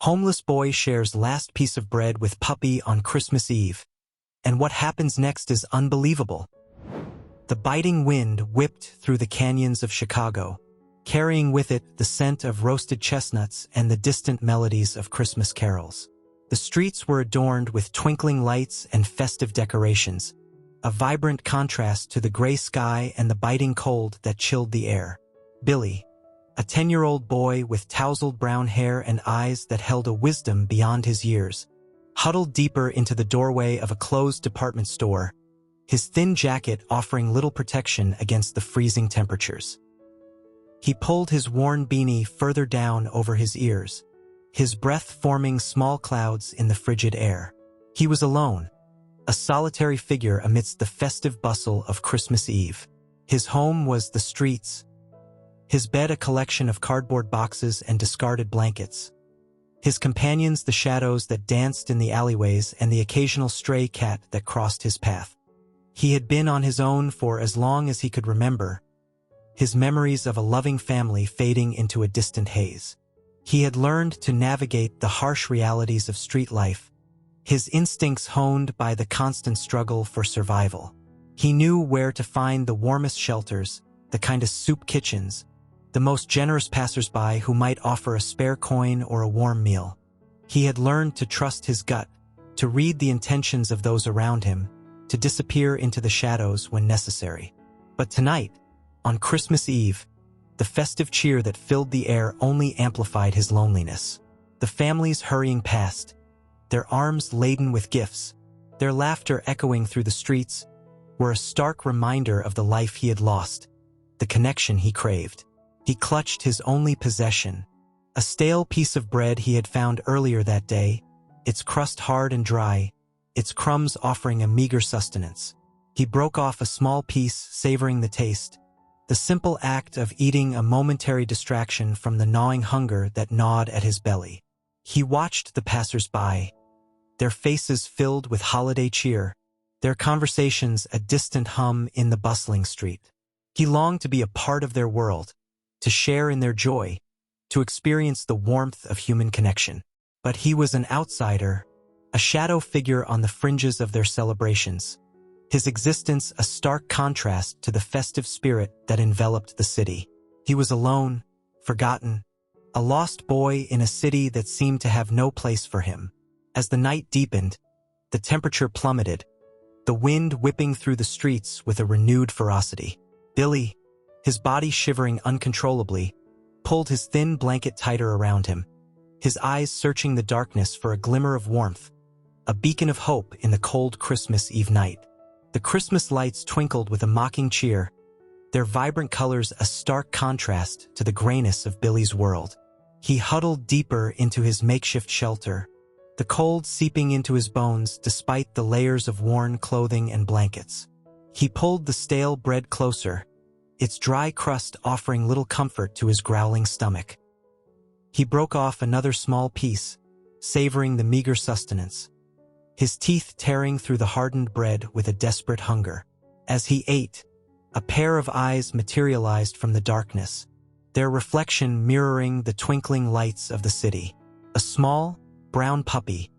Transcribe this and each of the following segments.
Homeless boy shares last piece of bread with puppy on Christmas Eve. And what happens next is unbelievable. The biting wind whipped through the canyons of Chicago, carrying with it the scent of roasted chestnuts and the distant melodies of Christmas carols. The streets were adorned with twinkling lights and festive decorations, a vibrant contrast to the gray sky and the biting cold that chilled the air. Billy, a 10-year-old boy with tousled brown hair and eyes that held a wisdom beyond his years, huddled deeper into the doorway of a closed department store, his thin jacket offering little protection against the freezing temperatures. He pulled his worn beanie further down over his ears, his breath forming small clouds in the frigid air. He was alone, a solitary figure amidst the festive bustle of Christmas Eve. His home was the streets, his bed a collection of cardboard boxes and discarded blankets, his companions the shadows that danced in the alleyways and the occasional stray cat that crossed his path. He had been on his own for as long as he could remember, his memories of a loving family fading into a distant haze. He had learned to navigate the harsh realities of street life, his instincts honed by the constant struggle for survival. He knew where to find the warmest shelters, the kind of soup kitchens, the most generous passers-by who might offer a spare coin or a warm meal. He had learned to trust his gut, to read the intentions of those around him, to disappear into the shadows when necessary. But tonight, on Christmas Eve, the festive cheer that filled the air only amplified his loneliness. The families hurrying past, their arms laden with gifts, their laughter echoing through the streets, were a stark reminder of the life he had lost, the connection he craved. He clutched his only possession, a stale piece of bread he had found earlier that day, its crust hard and dry, its crumbs offering a meager sustenance. He broke off a small piece, savoring the taste, the simple act of eating a momentary distraction from the gnawing hunger that gnawed at his belly. He watched the passers-by, their faces filled with holiday cheer, their conversations a distant hum in the bustling street. He longed to be a part of their world, to share in their joy, to experience the warmth of human connection. But he was an outsider, a shadow figure on the fringes of their celebrations, his existence a stark contrast to the festive spirit that enveloped the city. He was alone, forgotten, a lost boy in a city that seemed to have no place for him. As the night deepened, the temperature plummeted, the wind whipping through the streets with a renewed ferocity. Billy, his body shivering uncontrollably, pulled his thin blanket tighter around him, his eyes searching the darkness for a glimmer of warmth, a beacon of hope in the cold Christmas Eve night. The Christmas lights twinkled with a mocking cheer, their vibrant colors a stark contrast to the grayness of Billy's world. He huddled deeper into his makeshift shelter, the cold seeping into his bones despite the layers of worn clothing and blankets. He pulled the stale bread closer, its dry crust offering little comfort to his growling stomach. He broke off another small piece, savoring the meager sustenance, his teeth tearing through the hardened bread with a desperate hunger. As he ate, a pair of eyes materialized from the darkness, their reflection mirroring the twinkling lights of the city. A small, brown puppy,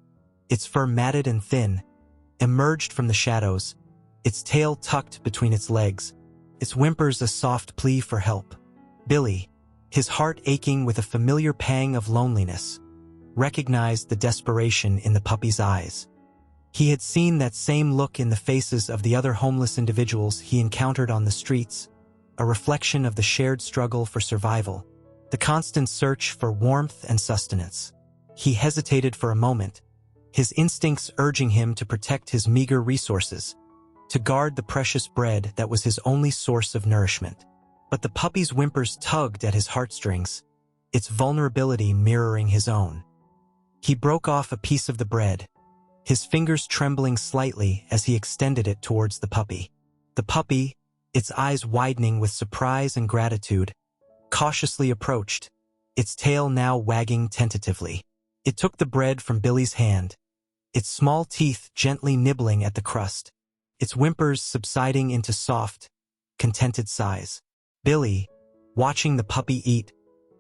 its fur matted and thin, emerged from the shadows, its tail tucked between its legs, its whimpers a soft plea for help. Billy, his heart aching with a familiar pang of loneliness, recognized the desperation in the puppy's eyes. He had seen that same look in the faces of the other homeless individuals he encountered on the streets, a reflection of the shared struggle for survival, the constant search for warmth and sustenance. He hesitated for a moment, his instincts urging him to protect his meager resources, to guard the precious bread that was his only source of nourishment. But the puppy's whimpers tugged at his heartstrings, its vulnerability mirroring his own. He broke off a piece of the bread, his fingers trembling slightly as he extended it towards the puppy. The puppy, its eyes widening with surprise and gratitude, cautiously approached, its tail now wagging tentatively. It took the bread from Billy's hand, its small teeth gently nibbling at the crust, its whimpers subsiding into soft, contented sighs. Billy, watching the puppy eat,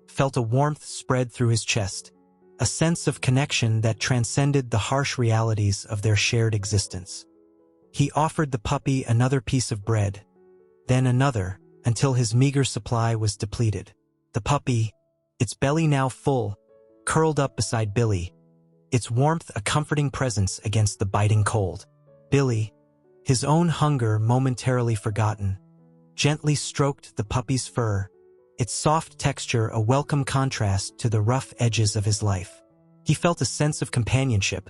felt a warmth spread through his chest, a sense of connection that transcended the harsh realities of their shared existence. He offered the puppy another piece of bread, then another, until his meager supply was depleted. The puppy, its belly now full, curled up beside Billy, its warmth a comforting presence against the biting cold. Billy, his own hunger momentarily forgotten, gently stroked the puppy's fur, its soft texture a welcome contrast to the rough edges of his life. He felt a sense of companionship,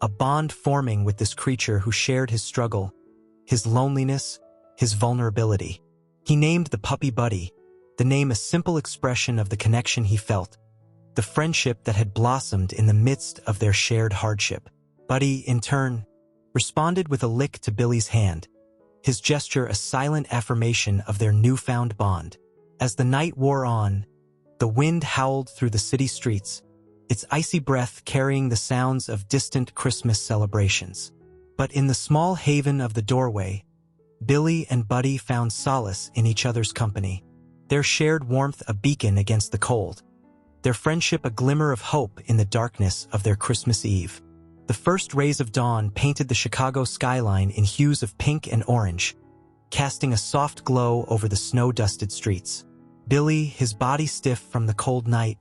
a bond forming with this creature who shared his struggle, his loneliness, his vulnerability. He named the puppy Buddy, the name a simple expression of the connection he felt, the friendship that had blossomed in the midst of their shared hardship. Buddy, in turn, responded with a lick to Billy's hand, his gesture a silent affirmation of their newfound bond. As the night wore on, the wind howled through the city streets, its icy breath carrying the sounds of distant Christmas celebrations. But in the small haven of the doorway, Billy and Buddy found solace in each other's company, their shared warmth a beacon against the cold, their friendship a glimmer of hope in the darkness of their Christmas Eve. The first rays of dawn painted the Chicago skyline in hues of pink and orange, casting a soft glow over the snow-dusted streets. Billy, his body stiff from the cold night,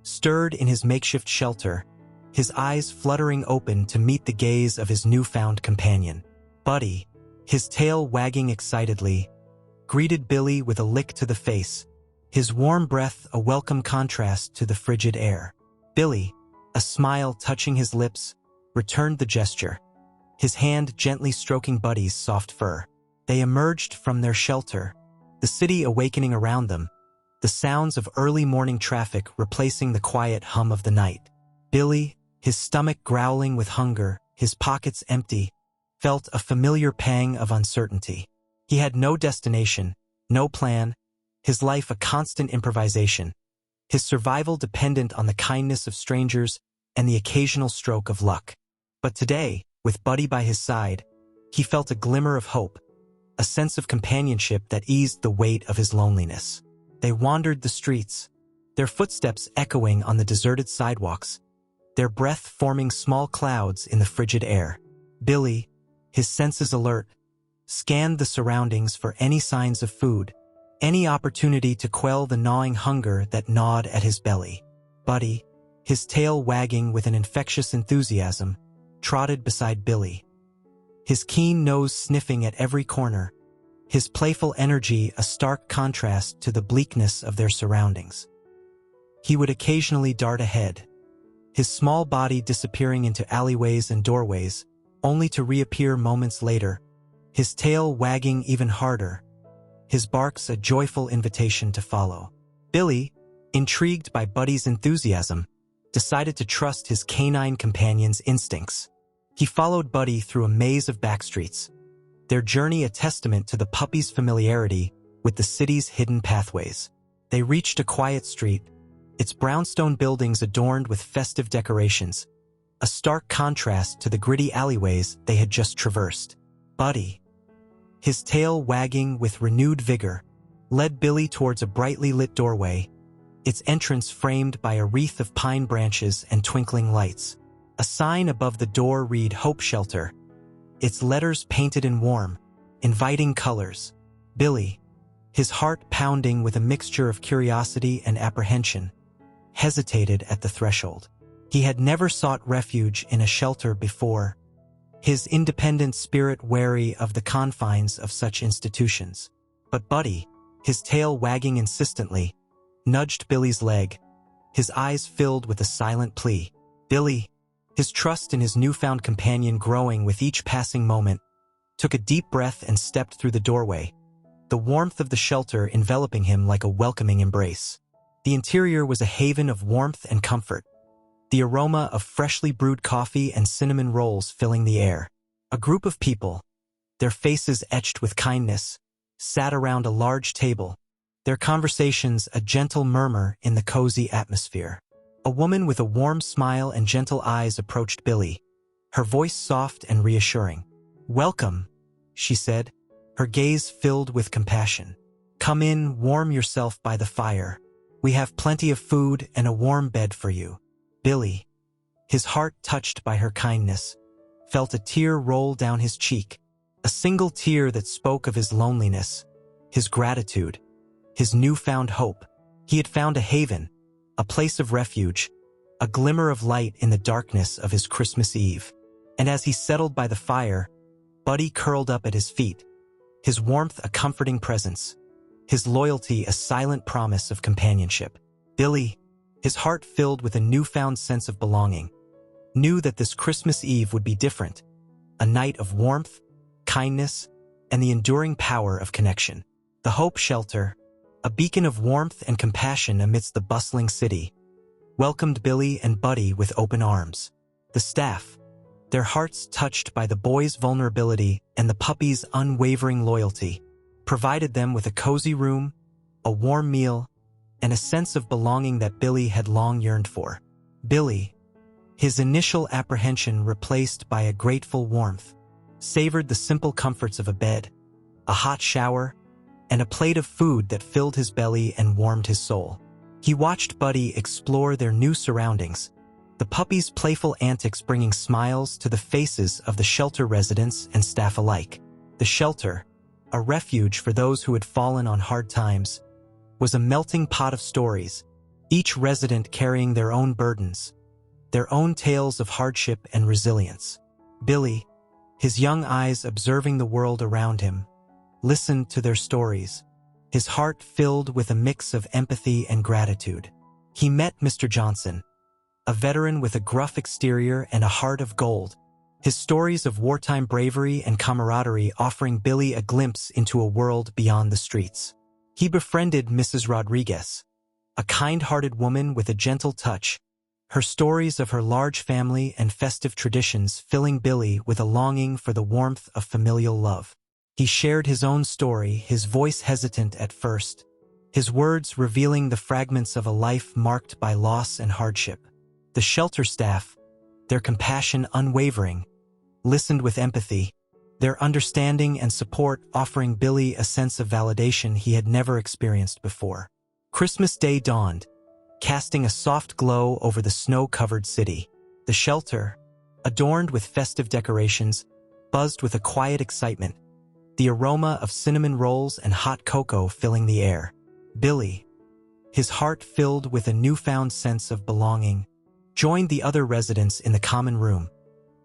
stirred in his makeshift shelter, his eyes fluttering open to meet the gaze of his newfound companion. Buddy, his tail wagging excitedly, greeted Billy with a lick to the face, his warm breath a welcome contrast to the frigid air. Billy, a smile touching his lips, returned the gesture, his hand gently stroking Buddy's soft fur. They emerged from their shelter, the city awakening around them, the sounds of early morning traffic replacing the quiet hum of the night. Billy, his stomach growling with hunger, his pockets empty, felt a familiar pang of uncertainty. He had no destination, no plan, his life a constant improvisation, his survival dependent on the kindness of strangers and the occasional stroke of luck. But today, with Buddy by his side, he felt a glimmer of hope, a sense of companionship that eased the weight of his loneliness. They wandered the streets, their footsteps echoing on the deserted sidewalks, their breath forming small clouds in the frigid air. Billy, his senses alert, scanned the surroundings for any signs of food, any opportunity to quell the gnawing hunger that gnawed at his belly. Buddy, his tail wagging with an infectious enthusiasm, trotted beside Billy, his keen nose sniffing at every corner, his playful energy a stark contrast to the bleakness of their surroundings. He would occasionally dart ahead, his small body disappearing into alleyways and doorways, only to reappear moments later, his tail wagging even harder, his barks a joyful invitation to follow. Billy, intrigued by Buddy's enthusiasm, decided to trust his canine companion's instincts. He followed Buddy through a maze of backstreets, their journey a testament to the puppy's familiarity with the city's hidden pathways. They reached a quiet street, its brownstone buildings adorned with festive decorations, a stark contrast to the gritty alleyways they had just traversed. Buddy, his tail wagging with renewed vigor, led Billy towards a brightly lit doorway, its entrance framed by a wreath of pine branches and twinkling lights. A sign above the door read Hope Shelter, its letters painted in warm, inviting colors. Billy, his heart pounding with a mixture of curiosity and apprehension, hesitated at the threshold. He had never sought refuge in a shelter before, his independent spirit wary of the confines of such institutions. But Buddy, his tail wagging insistently, nudged Billy's leg, his eyes filled with a silent plea. Billy, his trust in his newfound companion growing with each passing moment, took a deep breath and stepped through the doorway, the warmth of the shelter enveloping him like a welcoming embrace. The interior was a haven of warmth and comfort, the aroma of freshly brewed coffee and cinnamon rolls filling the air. A group of people, their faces etched with kindness, sat around a large table, their conversations a gentle murmur in the cozy atmosphere. A woman with a warm smile and gentle eyes approached Billy, her voice soft and reassuring. "Welcome," she said, her gaze filled with compassion. "Come in, warm yourself by the fire. We have plenty of food and a warm bed for you." Billy, his heart touched by her kindness, felt a tear roll down his cheek, a single tear that spoke of his loneliness, his gratitude, his newfound hope. He had found a haven, a place of refuge, a glimmer of light in the darkness of his Christmas Eve. And as he settled by the fire, Buddy curled up at his feet, his warmth a comforting presence, his loyalty a silent promise of companionship. Billy, his heart filled with a newfound sense of belonging, knew that this Christmas Eve would be different, a night of warmth, kindness, and the enduring power of connection. The Hope Shelter, a beacon of warmth and compassion amidst the bustling city, welcomed Billy and Buddy with open arms. The staff, their hearts touched by the boys' vulnerability and the puppy's unwavering loyalty, provided them with a cozy room, a warm meal, and a sense of belonging that Billy had long yearned for. Billy, his initial apprehension replaced by a grateful warmth, savored the simple comforts of a bed, a hot shower, and a plate of food that filled his belly and warmed his soul. He watched Buddy explore their new surroundings, the puppy's playful antics bringing smiles to the faces of the shelter residents and staff alike. The shelter, a refuge for those who had fallen on hard times, was a melting pot of stories, each resident carrying their own burdens, their own tales of hardship and resilience. Billy, his young eyes observing the world around him, listened to their stories, his heart filled with a mix of empathy and gratitude. He met Mr. Johnson, a veteran with a gruff exterior and a heart of gold, his stories of wartime bravery and camaraderie offering Billy a glimpse into a world beyond the streets. He befriended Mrs. Rodriguez, a kind-hearted woman with a gentle touch, her stories of her large family and festive traditions filling Billy with a longing for the warmth of familial love. He shared his own story, his voice hesitant at first, his words revealing the fragments of a life marked by loss and hardship. The shelter staff, their compassion unwavering, listened with empathy, their understanding and support offering Billy a sense of validation he had never experienced before. Christmas Day dawned, casting a soft glow over the snow-covered city. The shelter, adorned with festive decorations, buzzed with a quiet excitement, the aroma of cinnamon rolls and hot cocoa filling the air. Billy, his heart filled with a newfound sense of belonging, joined the other residents in the common room,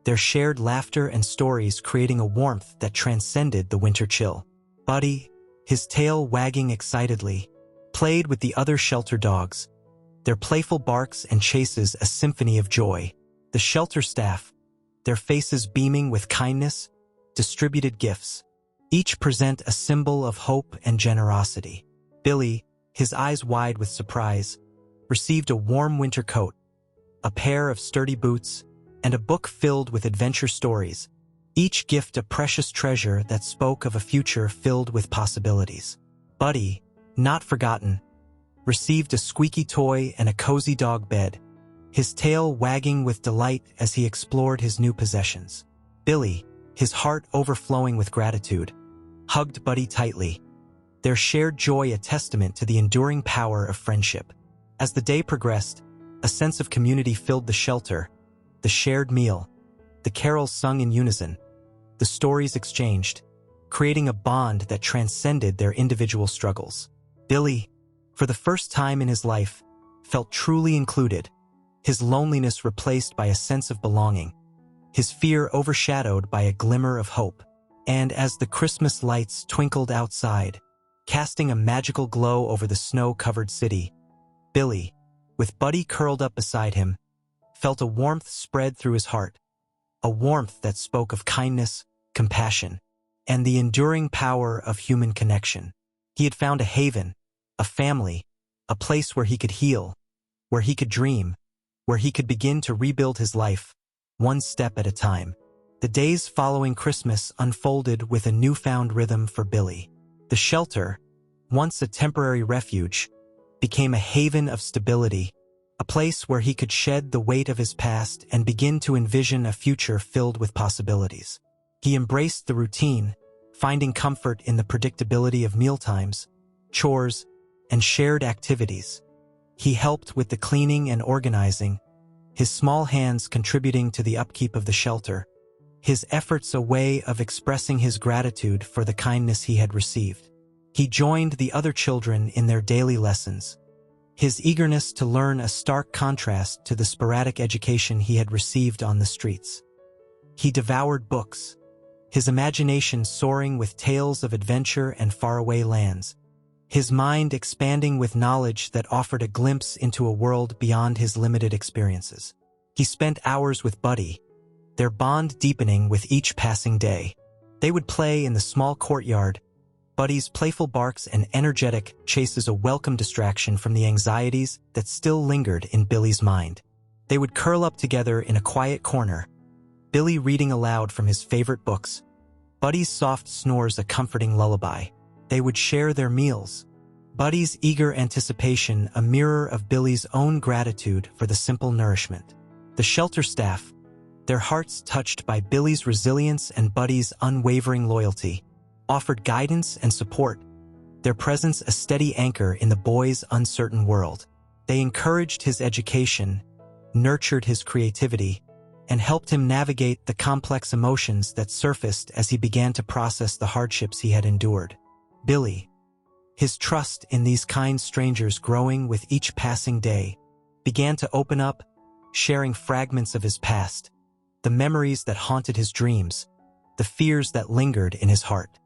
their shared laughter and stories creating a warmth that transcended the winter chill. Buddy, his tail wagging excitedly, played with the other shelter dogs, their playful barks and chases a symphony of joy. The shelter staff, their faces beaming with kindness, distributed gifts, each present a symbol of hope and generosity. Billy, his eyes wide with surprise, received a warm winter coat, a pair of sturdy boots, and a book filled with adventure stories, each gift a precious treasure that spoke of a future filled with possibilities. Buddy, not forgotten, received a squeaky toy and a cozy dog bed, his tail wagging with delight as he explored his new possessions. Billy, his heart overflowing with gratitude, hugged Buddy tightly, their shared joy a testament to the enduring power of friendship. As the day progressed, a sense of community filled the shelter, the shared meal, the carols sung in unison, the stories exchanged, creating a bond that transcended their individual struggles. Billy, for the first time in his life, felt truly included, his loneliness replaced by a sense of belonging, his fear overshadowed by a glimmer of hope. And as the Christmas lights twinkled outside, casting a magical glow over the snow-covered city, Billy, with Buddy curled up beside him, felt a warmth spread through his heart, a warmth that spoke of kindness, compassion, and the enduring power of human connection. He had found a haven, a family, a place where he could heal, where he could dream, where he could begin to rebuild his life, one step at a time. The days following Christmas unfolded with a newfound rhythm for Billy. The shelter, once a temporary refuge, became a haven of stability, a place where he could shed the weight of his past and begin to envision a future filled with possibilities. He embraced the routine, finding comfort in the predictability of mealtimes, chores, and shared activities. He helped with the cleaning and organizing, his small hands contributing to the upkeep of the shelter, his efforts a way of expressing his gratitude for the kindness he had received. He joined the other children in their daily lessons, his eagerness to learn a stark contrast to the sporadic education he had received on the streets. He devoured books, his imagination soaring with tales of adventure and faraway lands, his mind expanding with knowledge that offered a glimpse into a world beyond his limited experiences. He spent hours with Buddy, their bond deepening with each passing day. They would play in the small courtyard. Buddy's playful barks and energetic chases a welcome distraction from the anxieties that still lingered in Billy's mind. They would curl up together in a quiet corner, Billy reading aloud from his favorite books, Buddy's soft snores a comforting lullaby. They would share their meals, Buddy's eager anticipation a mirror of Billy's own gratitude for the simple nourishment. The shelter staff, their hearts touched by Billy's resilience and Buddy's unwavering loyalty, offered guidance and support, their presence a steady anchor in the boy's uncertain world. They encouraged his education, nurtured his creativity, and helped him navigate the complex emotions that surfaced as he began to process the hardships he had endured. Billy, his trust in these kind strangers growing with each passing day, began to open up, sharing fragments of his past, the memories that haunted his dreams, the fears that lingered in his heart.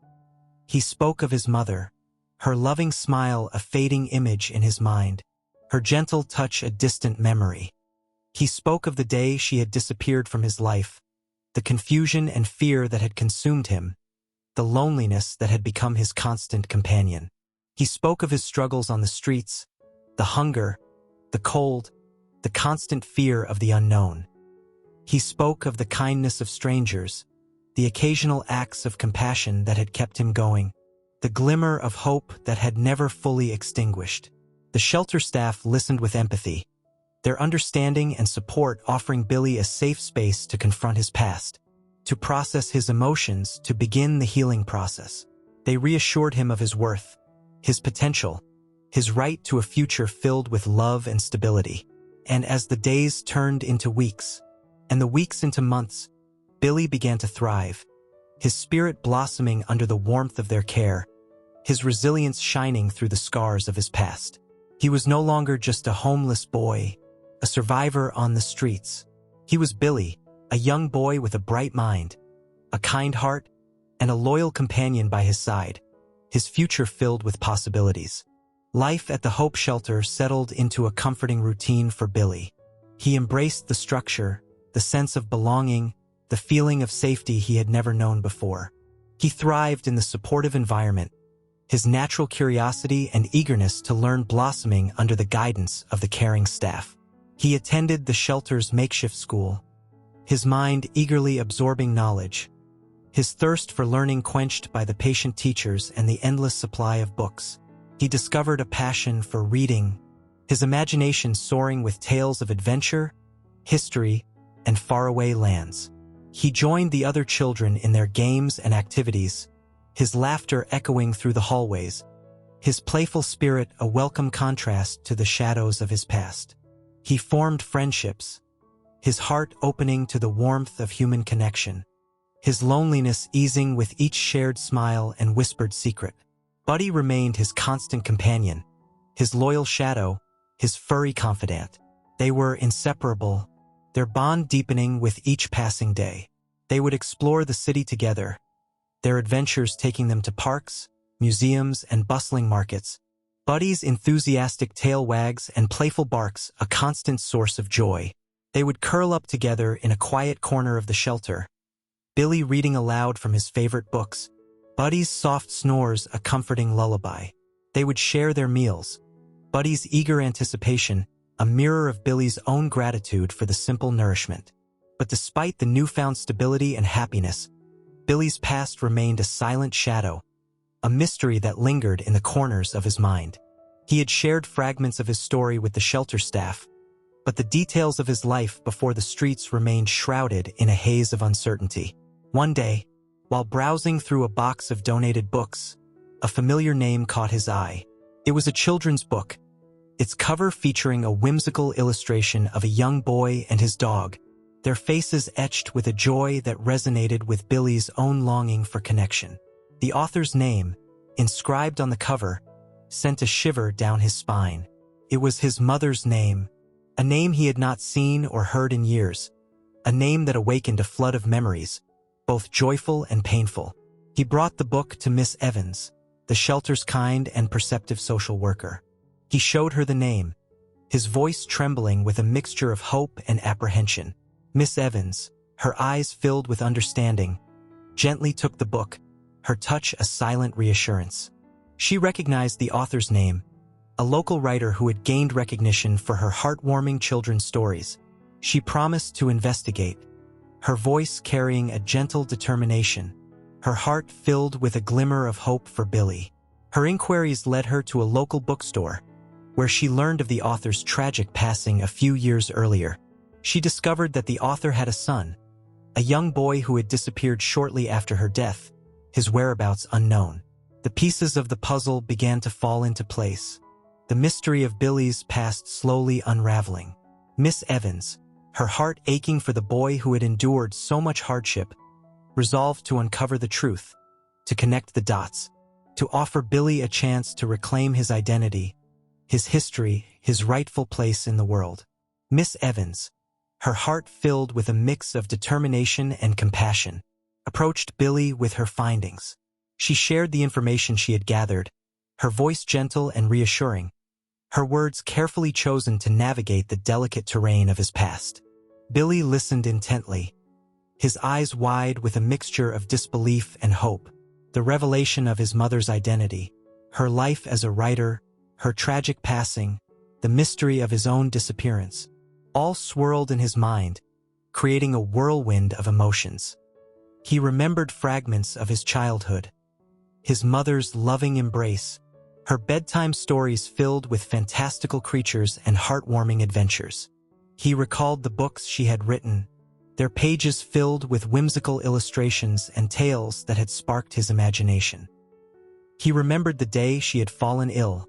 He spoke of his mother, her loving smile a fading image in his mind, her gentle touch a distant memory. He spoke of the day she had disappeared from his life, the confusion and fear that had consumed him, the loneliness that had become his constant companion. He spoke of his struggles on the streets, the hunger, the cold, the constant fear of the unknown. He spoke of the kindness of strangers, the occasional acts of compassion that had kept him going, the glimmer of hope that had never fully extinguished. The shelter staff listened with empathy, their understanding and support offering Billy a safe space to confront his past, to process his emotions, to begin the healing process. They reassured him of his worth, his potential, his right to a future filled with love and stability. And as the days turned into weeks, and the weeks into months, Billy began to thrive, his spirit blossoming under the warmth of their care, his resilience shining through the scars of his past. He was no longer just a homeless boy, a survivor on the streets. He was Billy, a young boy with a bright mind, a kind heart, and a loyal companion by his side, his future filled with possibilities. Life at the Hope Shelter settled into a comforting routine for Billy. He embraced the structure, the sense of belonging, the feeling of safety he had never known before. He thrived in the supportive environment, his natural curiosity and eagerness to learn blossoming under the guidance of the caring staff. He attended the shelter's makeshift school, his mind eagerly absorbing knowledge, his thirst for learning quenched by the patient teachers and the endless supply of books. He discovered a passion for reading, his imagination soaring with tales of adventure, history, and faraway lands. He joined the other children in their games and activities, his laughter echoing through the hallways, his playful spirit a welcome contrast to the shadows of his past. He formed friendships, his heart opening to the warmth of human connection, his loneliness easing with each shared smile and whispered secret. Buddy remained his constant companion, his loyal shadow, his furry confidant. They were inseparable, their bond deepening with each passing day. They would explore the city together, their adventures taking them to parks, museums, and bustling markets. Buddy's enthusiastic tail wags and playful barks a constant source of joy. They would curl up together in a quiet corner of the shelter, Billy reading aloud from his favorite books, Buddy's soft snores a comforting lullaby. They would share their meals, Buddy's eager anticipation a mirror of Billy's own gratitude for the simple nourishment. But despite the newfound stability and happiness, Billy's past remained a silent shadow, a mystery that lingered in the corners of his mind. He had shared fragments of his story with the shelter staff, but the details of his life before the streets remained shrouded in a haze of uncertainty. One day, while browsing through a box of donated books, a familiar name caught his eye. It was a children's book, its cover featuring a whimsical illustration of a young boy and his dog, their faces etched with a joy that resonated with Billy's own longing for connection. The author's name, inscribed on the cover, sent a shiver down his spine. It was his mother's name, a name he had not seen or heard in years, a name that awakened a flood of memories, both joyful and painful. He brought the book to Miss Evans, the shelter's kind and perceptive social worker. He showed her the name, his voice trembling with a mixture of hope and apprehension. Miss Evans, her eyes filled with understanding, gently took the book, her touch a silent reassurance. She recognized the author's name, a local writer who had gained recognition for her heartwarming children's stories. She promised to investigate, her voice carrying a gentle determination, her heart filled with a glimmer of hope for Billy. Her inquiries led her to a local bookstore, where she learned of the author's tragic passing a few years earlier. She discovered that the author had a son, a young boy who had disappeared shortly after her death, his whereabouts unknown. The pieces of the puzzle began to fall into place, the mystery of Billy's past slowly unraveling. Miss Evans, her heart aching for the boy who had endured so much hardship, resolved to uncover the truth, to connect the dots, to offer Billy a chance to reclaim his identity, his history, his rightful place in the world. Miss Evans, her heart filled with a mix of determination and compassion, approached Billy with her findings. She shared the information she had gathered, her voice gentle and reassuring, her words carefully chosen to navigate the delicate terrain of his past. Billy listened intently, his eyes wide with a mixture of disbelief and hope. The revelation of his mother's identity, her life as a writer, her tragic passing, the mystery of his own disappearance, all swirled in his mind, creating a whirlwind of emotions. He remembered fragments of his childhood, his mother's loving embrace, her bedtime stories filled with fantastical creatures and heartwarming adventures. He recalled the books she had written, their pages filled with whimsical illustrations and tales that had sparked his imagination. He remembered the day she had fallen ill,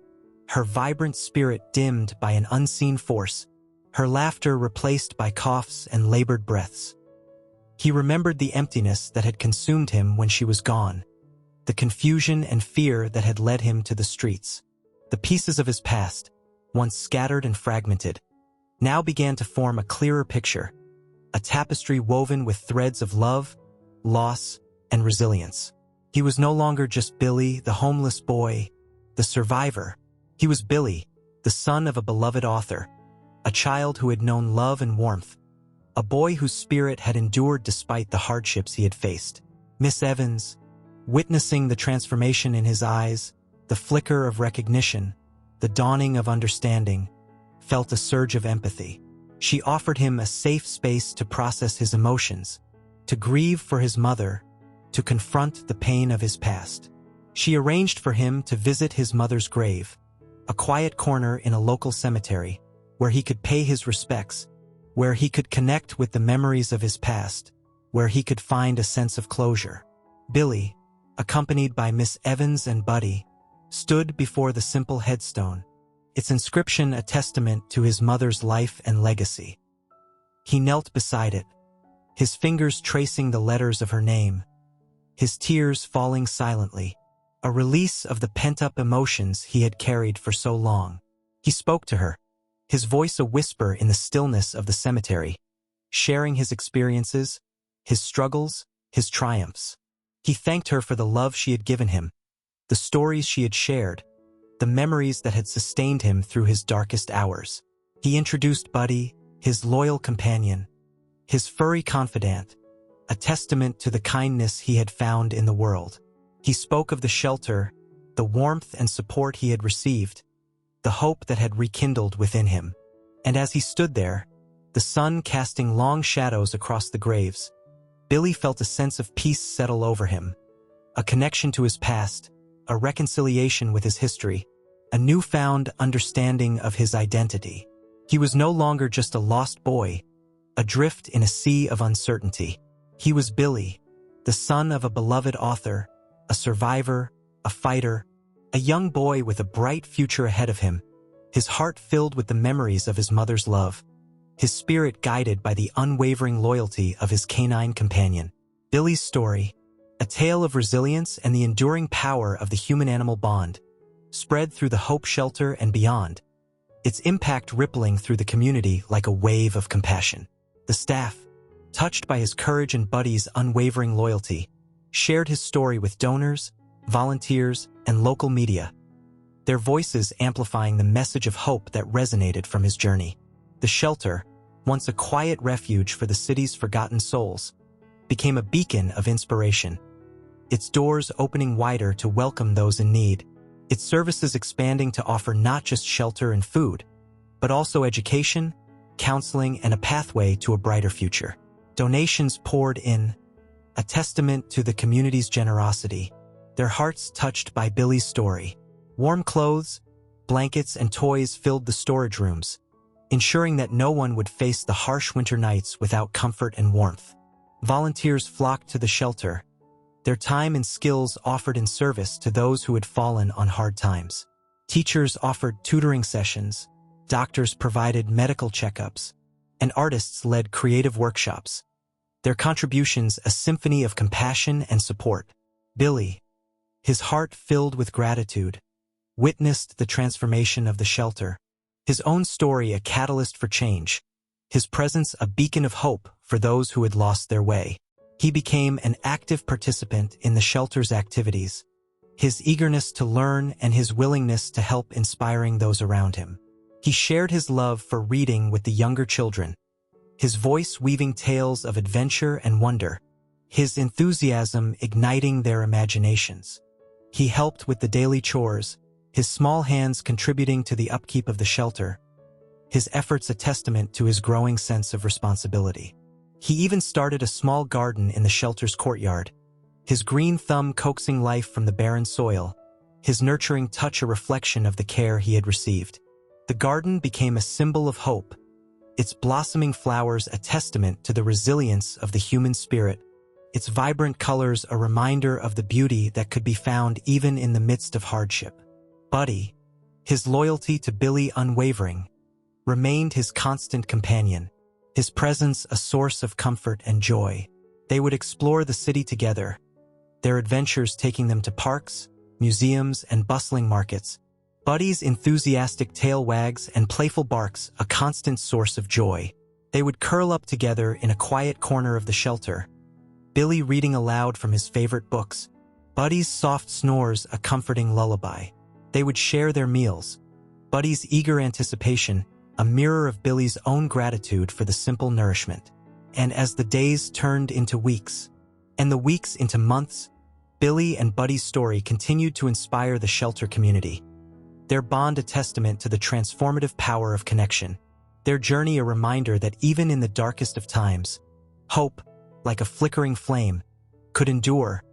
her vibrant spirit dimmed by an unseen force, her laughter replaced by coughs and labored breaths. He remembered the emptiness that had consumed him when she was gone, the confusion and fear that had led him to the streets. The pieces of his past, once scattered and fragmented, now began to form a clearer picture, a tapestry woven with threads of love, loss, and resilience. He was no longer just Billy, the homeless boy, the survivor. He was Billy, the son of a beloved author, a child who had known love and warmth, a boy whose spirit had endured despite the hardships he had faced. Miss Evans, witnessing the transformation in his eyes, the flicker of recognition, the dawning of understanding, felt a surge of empathy. She offered him a safe space to process his emotions, to grieve for his mother, to confront the pain of his past. She arranged for him to visit his mother's grave, a quiet corner in a local cemetery, where he could pay his respects, where he could connect with the memories of his past, where he could find a sense of closure. Billy, accompanied by Miss Evans and Buddy, stood before the simple headstone, its inscription a testament to his mother's life and legacy. He knelt beside it, his fingers tracing the letters of her name, his tears falling silently, a release of the pent-up emotions he had carried for so long. He spoke to her, his voice a whisper in the stillness of the cemetery, sharing his experiences, his struggles, his triumphs. He thanked her for the love she had given him, the stories she had shared, the memories that had sustained him through his darkest hours. He introduced Buddy, his loyal companion, his furry confidant, a testament to the kindness he had found in the world. He spoke of the shelter, the warmth and support he had received, the hope that had rekindled within him. And as he stood there, the sun casting long shadows across the graves, Billy felt a sense of peace settle over him, a connection to his past, a reconciliation with his history, a newfound understanding of his identity. He was no longer just a lost boy, adrift in a sea of uncertainty. He was Billy, the son of a beloved author, a survivor, a fighter, a young boy with a bright future ahead of him, his heart filled with the memories of his mother's love, his spirit guided by the unwavering loyalty of his canine companion. Billy's story, a tale of resilience and the enduring power of the human-animal bond, spread through the Hope Shelter and beyond, its impact rippling through the community like a wave of compassion. The staff, touched by his courage and Buddy's unwavering loyalty, shared his story with donors, volunteers, and local media, their voices amplifying the message of hope that resonated from his journey. The shelter, once a quiet refuge for the city's forgotten souls, became a beacon of inspiration, its doors opening wider to welcome those in need, its services expanding to offer not just shelter and food, but also education, counseling, and a pathway to a brighter future. Donations poured in, a testament to the community's generosity, their hearts touched by Billy's story. Warm clothes, blankets, and toys filled the storage rooms, ensuring that no one would face the harsh winter nights without comfort and warmth. Volunteers flocked to the shelter, their time and skills offered in service to those who had fallen on hard times. Teachers offered tutoring sessions, doctors provided medical checkups, and artists led creative workshops, their contributions a symphony of compassion and support. Billy, his heart filled with gratitude, witnessed the transformation of the shelter, his own story a catalyst for change, his presence a beacon of hope for those who had lost their way. He became an active participant in the shelter's activities, his eagerness to learn and his willingness to help inspiring those around him. He shared his love for reading with the younger children, his voice weaving tales of adventure and wonder, his enthusiasm igniting their imaginations. He helped with the daily chores, his small hands contributing to the upkeep of the shelter, his efforts a testament to his growing sense of responsibility. He even started a small garden in the shelter's courtyard, his green thumb coaxing life from the barren soil, his nurturing touch a reflection of the care he had received. The garden became a symbol of hope, its blossoming flowers a testament to the resilience of the human spirit, its vibrant colors a reminder of the beauty that could be found even in the midst of hardship. Buddy, his loyalty to Billy unwavering, remained his constant companion, his presence a source of comfort and joy. They would explore the city together, their adventures taking them to parks, museums, and bustling markets. Buddy's enthusiastic tail wags and playful barks a constant source of joy. They would curl up together in a quiet corner of the shelter, Billy reading aloud from his favorite books, Buddy's soft snores a comforting lullaby. They would share their meals, Buddy's eager anticipation a mirror of Billy's own gratitude for the simple nourishment. And as the days turned into weeks, and the weeks into months, Billy and Buddy's story continued to inspire the shelter community, their bond a testament to the transformative power of connection, their journey a reminder that even in the darkest of times, hope, like a flickering flame, could endure,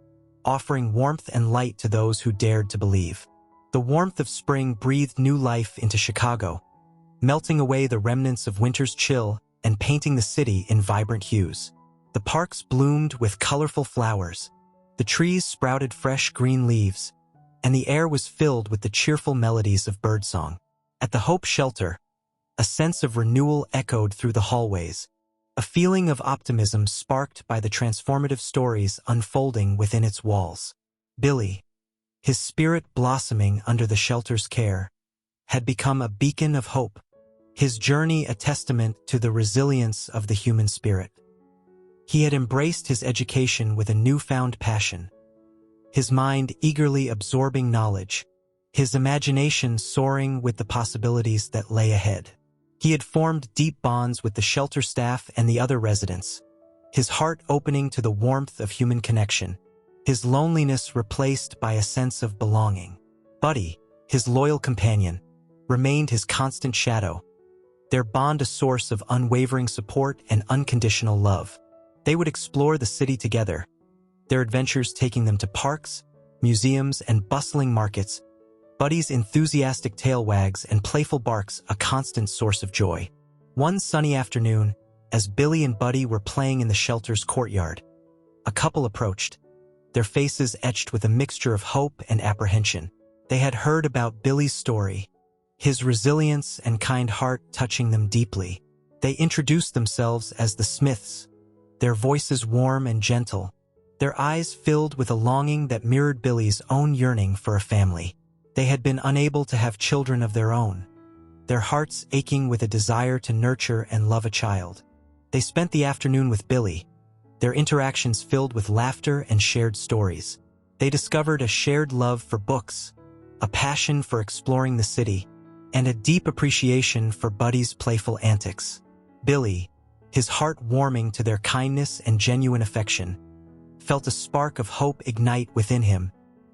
offering warmth and light to those who dared to believe. The warmth of spring breathed new life into Chicago, melting away the remnants of winter's chill and painting the city in vibrant hues. The parks bloomed with colorful flowers, the trees sprouted fresh green leaves, and the air was filled with the cheerful melodies of birdsong. At the Hope Shelter, a sense of renewal echoed through the hallways, a feeling of optimism sparked by the transformative stories unfolding within its walls. Billy, his spirit blossoming under the shelter's care, had become a beacon of hope, his journey a testament to the resilience of the human spirit. He had embraced his education with a newfound passion, his mind eagerly absorbing knowledge, his imagination soaring with the possibilities that lay ahead. He had formed deep bonds with the shelter staff and the other residents, his heart opening to the warmth of human connection, his loneliness replaced by a sense of belonging. Buddy, his loyal companion, remained his constant shadow, their bond a source of unwavering support and unconditional love. They would explore the city together, their adventures taking them to parks, museums, and bustling markets, Buddy's enthusiastic tail wags and playful barks a constant source of joy. One sunny afternoon, as Billy and Buddy were playing in the shelter's courtyard, a couple approached, their faces etched with a mixture of hope and apprehension. They had heard about Billy's story, his resilience and kind heart touching them deeply. They introduced themselves as the Smiths, their voices warm and gentle, their eyes filled with a longing that mirrored Billy's own yearning for a family. They had been unable to have children of their own, their hearts aching with a desire to nurture and love a child. They spent the afternoon with Billy, their interactions filled with laughter and shared stories. They discovered a shared love for books, a passion for exploring the city, and a deep appreciation for Buddy's playful antics. Billy, his heart warming to their kindness and genuine affection, felt a spark of hope ignite within him,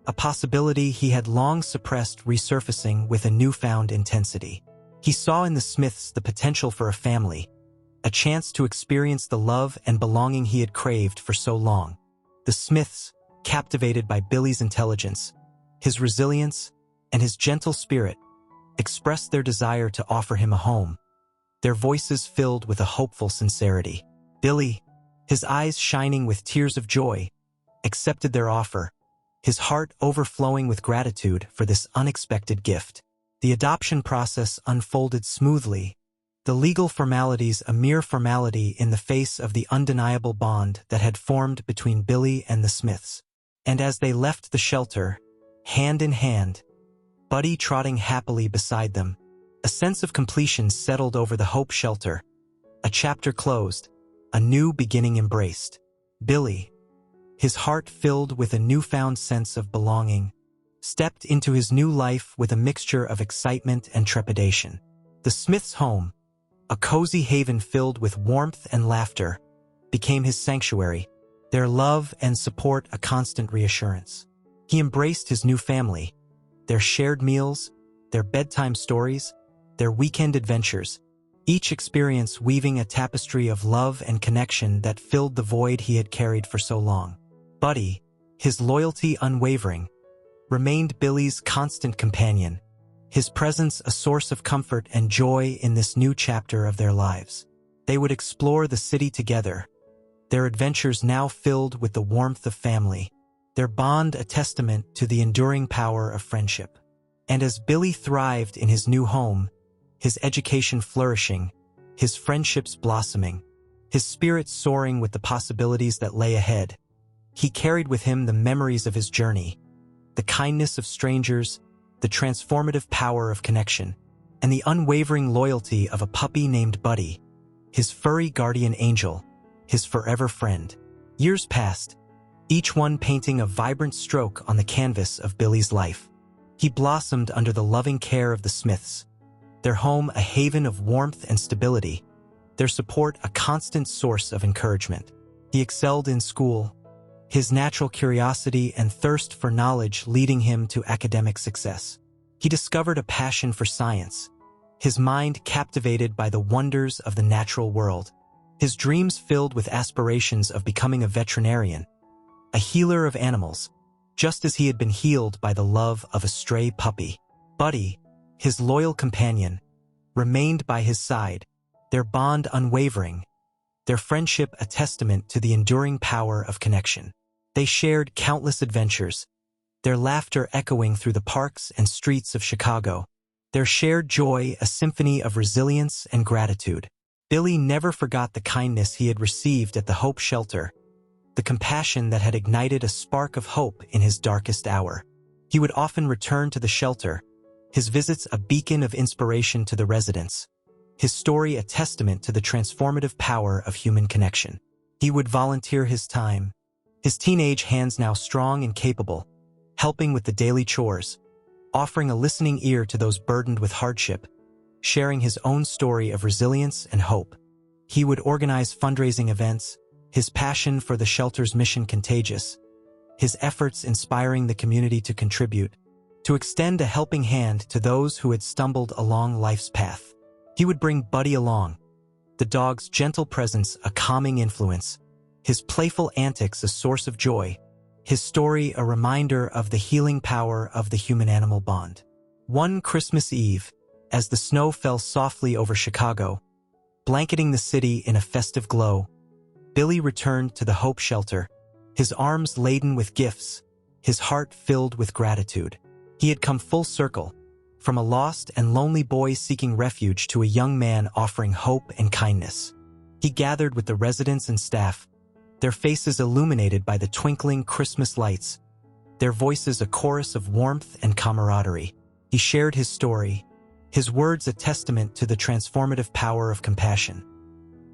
a possibility he had long suppressed resurfacing with a newfound intensity. He saw in the Smiths the potential for a family, a chance to experience the love and belonging he had craved for so long. The Smiths, captivated by Billy's intelligence, his resilience, and his gentle spirit, expressed their desire to offer him a home, their voices filled with a hopeful sincerity. Billy, his eyes shining with tears of joy, accepted their offer, his heart overflowing with gratitude for this unexpected gift. The adoption process unfolded smoothly, the legal formalities a mere formality in the face of the undeniable bond that had formed between Billy and the Smiths. And as they left the shelter, hand in hand, Buddy trotting happily beside them, a sense of completion settled over the Hope Shelter. A chapter closed, a new beginning embraced. Billy, his heart filled with a newfound sense of belonging, stepped into his new life with a mixture of excitement and trepidation. The Smiths' home, a cozy haven filled with warmth and laughter, became his sanctuary, their love and support a constant reassurance. He embraced his new family, their shared meals, their bedtime stories, their weekend adventures, each experience weaving a tapestry of love and connection that filled the void he had carried for so long. Buddy, his loyalty unwavering, remained Billy's constant companion, his presence a source of comfort and joy in this new chapter of their lives. They would explore the city together, their adventures now filled with the warmth of family, their bond a testament to the enduring power of friendship. And as Billy thrived in his new home, his education flourishing, his friendships blossoming, his spirit soaring with the possibilities that lay ahead, he carried with him the memories of his journey, the kindness of strangers, the transformative power of connection, and the unwavering loyalty of a puppy named Buddy, his furry guardian angel, his forever friend. Years passed, each one painting a vibrant stroke on the canvas of Billy's life. He blossomed under the loving care of the Smiths, their home a haven of warmth and stability, their support a constant source of encouragement. He excelled in school, his natural curiosity and thirst for knowledge leading him to academic success. He discovered a passion for science, his mind captivated by the wonders of the natural world, his dreams filled with aspirations of becoming a veterinarian, a healer of animals, just as he had been healed by the love of a stray puppy. Buddy, his loyal companion, remained by his side, their bond unwavering, their friendship a testament to the enduring power of connection. They shared countless adventures, their laughter echoing through the parks and streets of Chicago, their shared joy a symphony of resilience and gratitude. Billy never forgot the kindness he had received at the Hope Shelter, the compassion that had ignited a spark of hope in his darkest hour. He would often return to the shelter, his visits a beacon of inspiration to the residents, his story a testament to the transformative power of human connection. He would volunteer his time, his teenage hands now strong and capable, helping with the daily chores, offering a listening ear to those burdened with hardship, sharing his own story of resilience and hope. He would organize fundraising events, his passion for the shelter's mission contagious, his efforts inspiring the community to contribute, to extend a helping hand to those who had stumbled along life's path. He would bring Buddy along, the dog's gentle presence a calming influence, his playful antics a source of joy, his story a reminder of the healing power of the human-animal bond. One Christmas Eve, as the snow fell softly over Chicago, blanketing the city in a festive glow, Billy returned to the Hope Shelter, his arms laden with gifts, his heart filled with gratitude. He had come full circle, from a lost and lonely boy seeking refuge to a young man offering hope and kindness. He gathered with the residents and staff, their faces illuminated by the twinkling Christmas lights, their voices a chorus of warmth and camaraderie. He shared his story, his words a testament to the transformative power of compassion,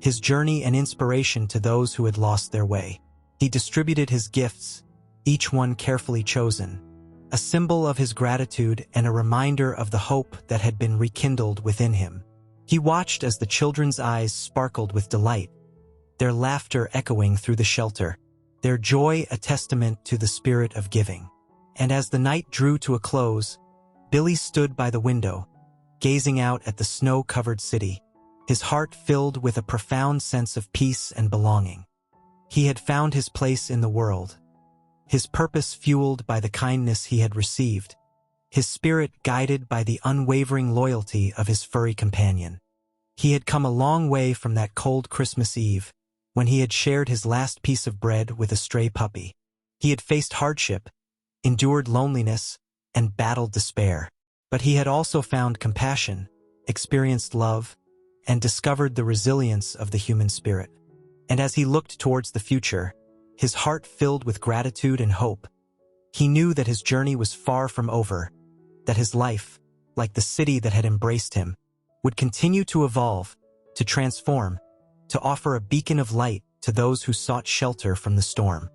his journey an inspiration to those who had lost their way. He distributed his gifts, each one carefully chosen, a symbol of his gratitude and a reminder of the hope that had been rekindled within him. He watched as the children's eyes sparkled with delight, their laughter echoing through the shelter, their joy a testament to the spirit of giving. And as the night drew to a close, Billy stood by the window, gazing out at the snow-covered city, his heart filled with a profound sense of peace and belonging. He had found his place in the world, his purpose fueled by the kindness he had received, his spirit guided by the unwavering loyalty of his furry companion. He had come a long way from that cold Christmas Eve, when he had shared his last piece of bread with a stray puppy. He had faced hardship, endured loneliness, and battled despair. But he had also found compassion, experienced love, and discovered the resilience of the human spirit. And as he looked towards the future, his heart filled with gratitude and hope, he knew that his journey was far from over, that his life, like the city that had embraced him, would continue to evolve, to transform, to offer a beacon of light to those who sought shelter from the storm.